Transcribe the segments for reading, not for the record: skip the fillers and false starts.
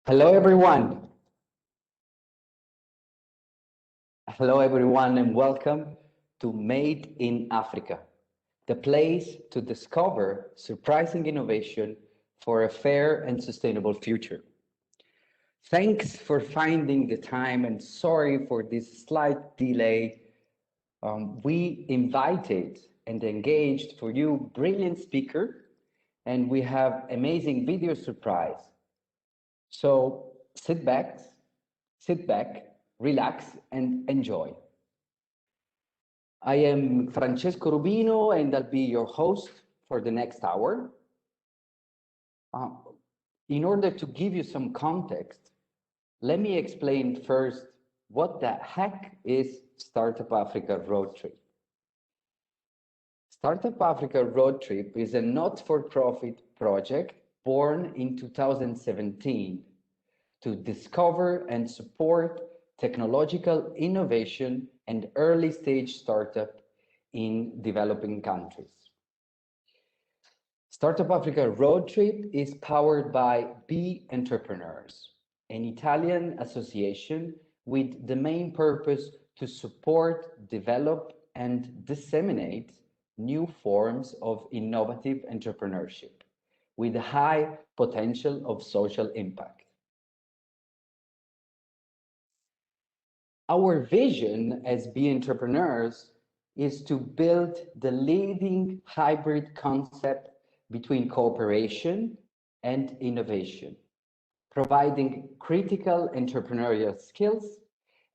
Hello, everyone. Hello, everyone, and welcome to Made in Africa, the place to discover surprising innovation for a fair and sustainable future. Thanks for finding the time, and sorry for this slight delay. We invited and engaged for you brilliant speaker, and we have amazing video surprise. So sit back, relax, and enjoy. I am Francesco Rubino, and I'll be your host for the next hour. Uh, in order to give you some context, let me explain first what the heck is Startup Africa Roadtrip. Startup Africa Roadtrip is a not-for-profit project born in 2017 to discover and support technological innovation and early stage startup in developing countries. Startup Africa Roadtrip is powered by BeEntrepreneurs, an Italian association with the main purpose to support, develop, and disseminate new forms of innovative entrepreneurship with a high potential of social impact. Our vision as BeEntrepreneurs is to build the leading hybrid concept between cooperation and innovation, providing critical entrepreneurial skills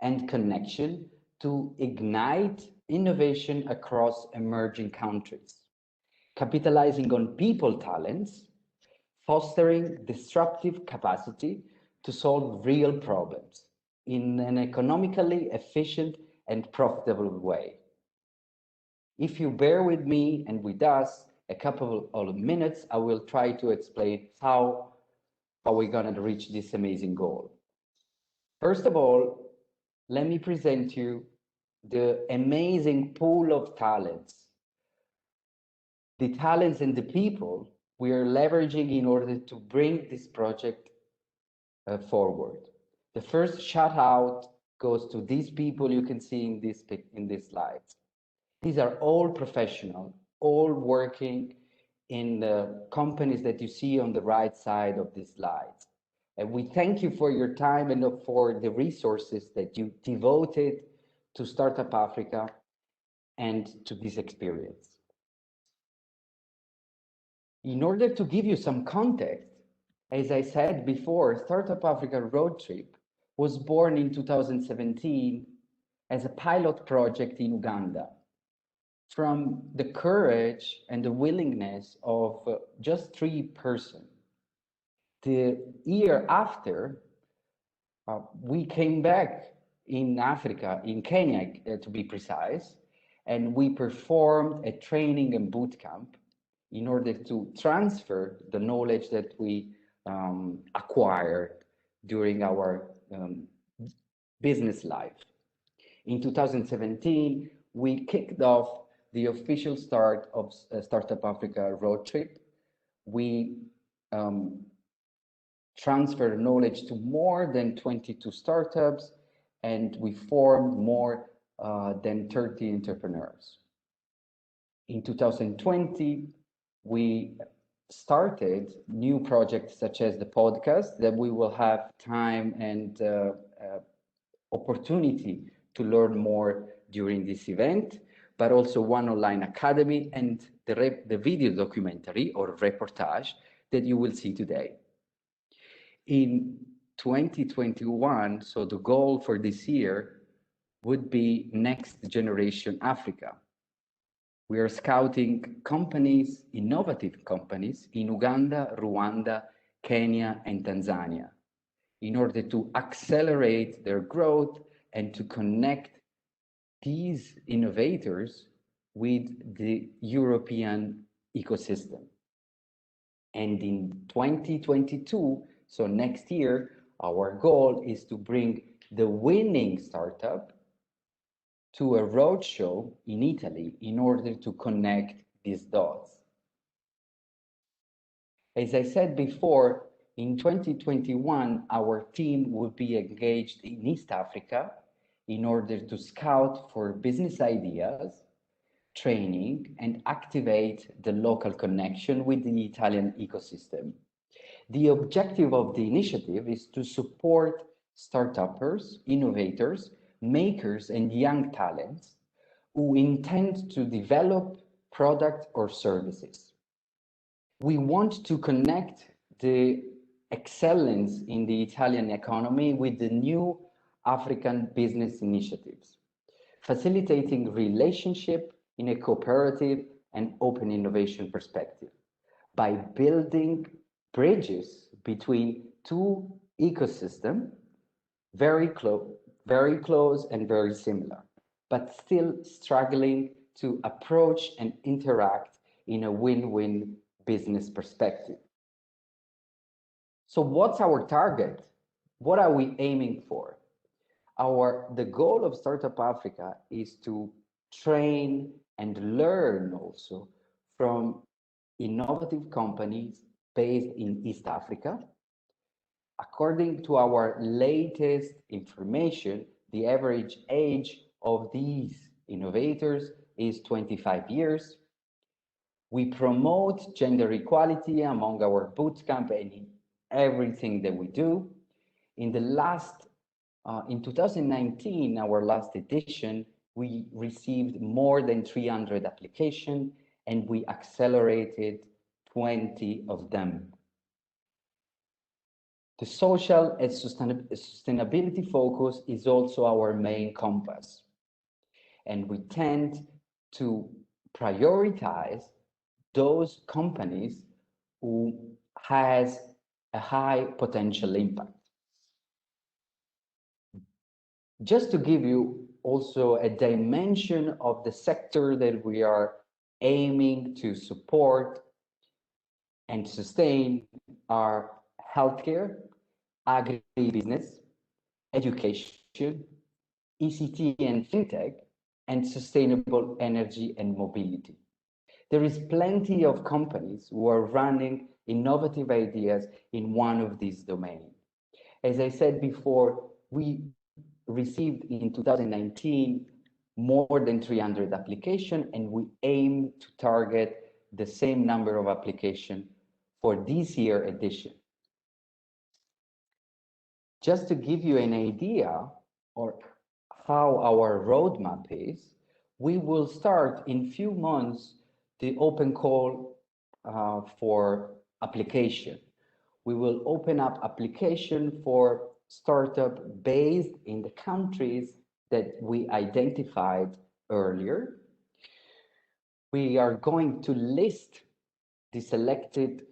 and connection to ignite innovation across emerging countries, capitalizing on people talents, fostering disruptive capacity to solve real problems in an economically efficient and profitable way. If you bear with me and with us a couple of minutes, I will try to explain how are we going to reach this amazing goal. First of all, let me present you the amazing pool of talents, the talents and the people we are leveraging in order to bring this project forward. The first shout out goes to these people you can see in this slides. These are all professional, all working in the companies that you see on the right side of this slide. And we thank you for your time and for the resources that you devoted to Startup Africa and to this experience. In order to give you some context, as I said before, Startup Africa Roadtrip was born in 2017 as a pilot project in Uganda from the courage and the willingness of just 3 persons. The year after, we came back in Africa, in Kenya to be precise, and we performed a training and boot camp in order to transfer the knowledge that we acquired during our business life. In 2017, we kicked off the official start of Startup Africa Roadtrip. We transferred knowledge to more than 22 startups, and we formed more than 30 entrepreneurs. In 2020, we started new projects such as the podcast that we will have time and opportunity to learn more during this event, but also one online academy and the video documentary or reportage that you will see today. In 2021, so the goal for this year would be Next Generation Africa. We are scouting companies, innovative companies in Uganda, Rwanda, Kenya, and Tanzania in order to accelerate their growth and to connect these innovators with the European ecosystem. And in 2022, so next year, our goal is to bring the winning startup to a roadshow in Italy in order to connect these dots. As I said before, in 2021, our team will be engaged in East Africa in order to scout for business ideas, training, and activate the local connection with the Italian ecosystem. The objective of the initiative is to support startuppers, innovators, makers, and young talents who intend to develop products or services. We want to connect the excellence in the Italian economy with the new African business initiatives, facilitating relationship in a cooperative and open innovation perspective by building bridges between two ecosystems, very close and very similar, but still struggling to approach and interact in a win-win business perspective. So what's our target? What are we aiming for? The goal of Startup Africa is to train and learn also from innovative companies based in East Africa. According to our latest information, the average age of these innovators is 25 years. We promote gender equality among our bootcamp and in everything that we do. In 2019, our last edition, we received more than 300 applications and we accelerated 20 of them. The social and sustainability focus is also our main compass. And we tend to prioritize those companies who has a high potential impact. Just to give you also a dimension of the sector that we are aiming to support and sustain are healthcare, agribusiness, education, ECT and fintech, and sustainable energy and mobility. There is plenty of companies who are running innovative ideas in one of these domains. As I said before, we received in 2019 more than 300 applications, and we aim to target the same number of applications for this year edition. Just to give you an idea or how our roadmap is, we will start in few months the open call for application. We will open up application for startup based in the countries that we identified earlier. We are going to list the selected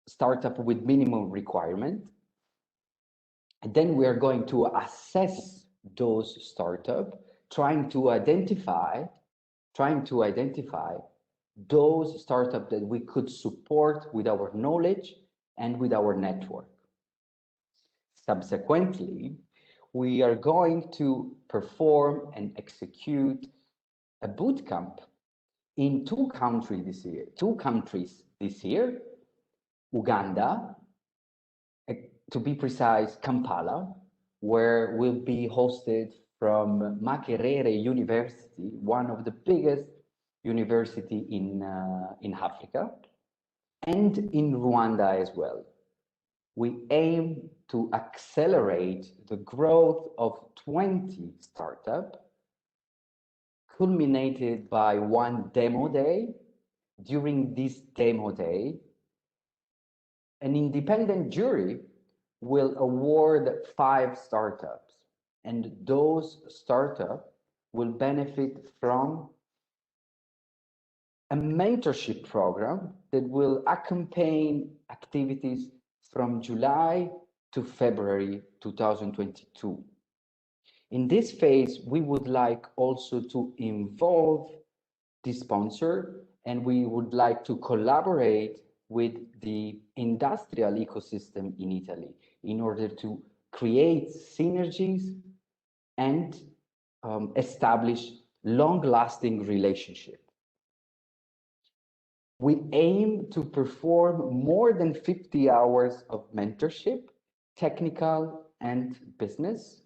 startup with minimum requirement. And then we are going to assess those startups, trying to identify those startups that we could support with our knowledge and with our network. Subsequently, we are going to perform and execute a bootcamp in two countries this year, Uganda, to be precise, Kampala, where we'll be hosted from Makerere University, one of the biggest university in Africa, and in Rwanda as well. We aim to accelerate the growth of 20 startups, culminated by one demo day. During this demo day, an independent jury will award 5 startups, and those startups will benefit from a mentorship program that will accompany activities from July to February 2022. In this phase, we would like also to involve the sponsor, and we would like to collaborate with the industrial ecosystem in Italy in order to create synergies and establish long-lasting relationship. We aim to perform more than 50 hours of mentorship, technical and business,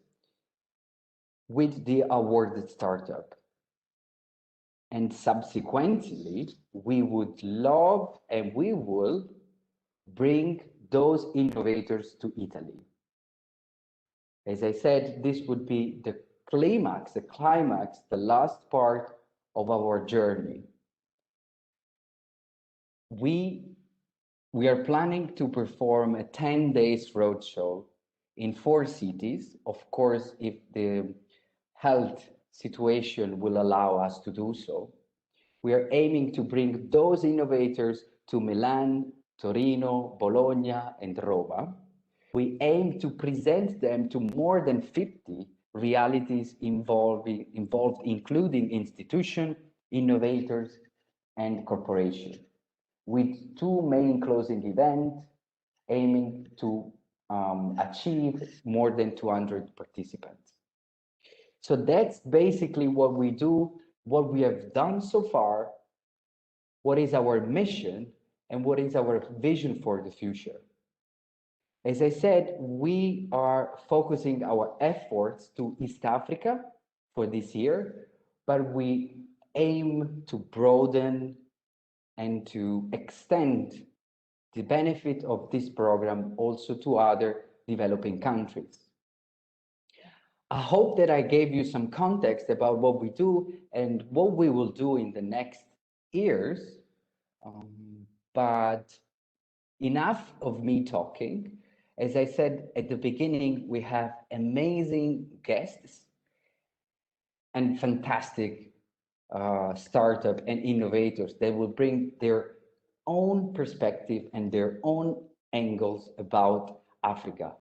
with the awarded startup. And subsequently, we would love and we will bring those innovators to Italy. As I said, this would be the climax, the last part of our journey. We are planning to perform a 10 days roadshow in 4 cities. Of course, if the health situation will allow us to do so. We are aiming to bring those innovators to Milan, Torino, Bologna, and Roma. We aim to present them to more than 50 realities involved, including institutions, innovators, and corporations, with 2 main closing events aiming to achieve more than 200 participants. So that's basically what we do, what we have done so far, what is our mission, and what is our vision for the future. As I said, we are focusing our efforts to East Africa for this year, but we aim to broaden and to extend the benefit of this program also to other developing countries. I hope that I gave you some context about what we do and what we will do in the next years. But enough of me talking. As I said at the beginning, we have amazing guests and fantastic startup and innovators that will bring their own perspective and their own angles about Africa.